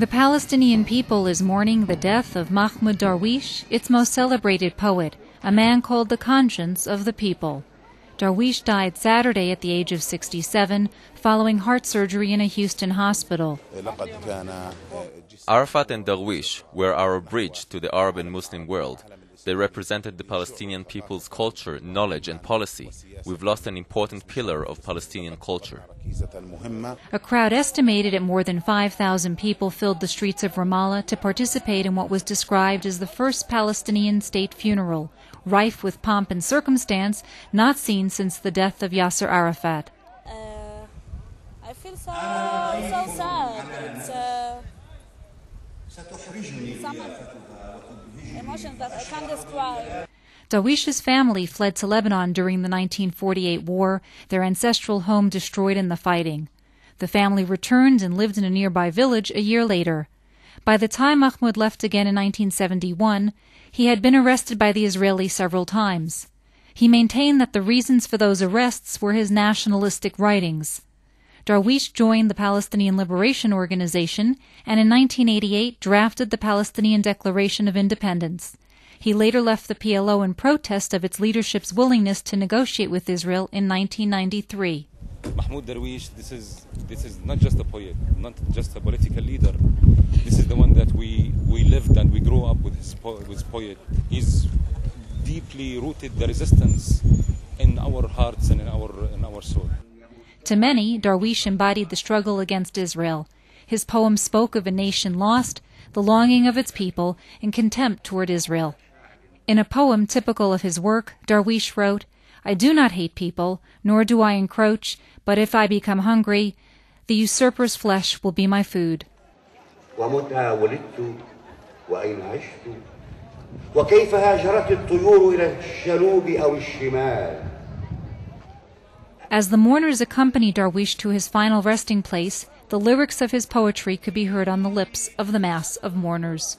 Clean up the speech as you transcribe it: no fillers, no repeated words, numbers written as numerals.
The Palestinian people is mourning the death of Mahmoud Darwish, its most celebrated poet, a man called the conscience of the people. Darwish died Saturday at the age of 67, following heart surgery in a Houston hospital. Arafat and Darwish were our bridge to the Arab and Muslim world. They represented the Palestinian people's culture, knowledge and policy. We've lost an important pillar of Palestinian culture. A crowd estimated at more than 5,000 people filled the streets of Ramallah to participate in what was described as the first Palestinian state funeral, rife with pomp and circumstance not seen since the death of Yasser Arafat. I feel so sad. It's some emotions that I can't describe. Darwish's family fled to Lebanon during the 1948 war, their ancestral home destroyed in the fighting. The family returned and lived in a nearby village a year later. By the time Mahmoud left again in 1971, he had been arrested by the Israelis several times. He maintained that the reasons for those arrests were his nationalistic writings. Darwish joined the Palestinian Liberation Organization and in 1988 drafted the Palestinian Declaration of Independence. He later left the PLO in protest of its leadership's willingness to negotiate with Israel in 1993. Mahmoud Darwish, this is not just a poet, not just a political leader. This is the one that we lived and we grew up with his poet. He's deeply rooted the resistance in our hearts and in our soul. To many, Darwish embodied the struggle against Israel. His poem spoke of a nation lost, the longing of its people, and contempt toward Israel. In a poem typical of his work, Darwish wrote, "I do not hate people, nor do I encroach, but if I become hungry, the usurper's flesh will be my food." As the mourners accompanied Darwish to his final resting place, the lyrics of his poetry could be heard on the lips of the mass of mourners.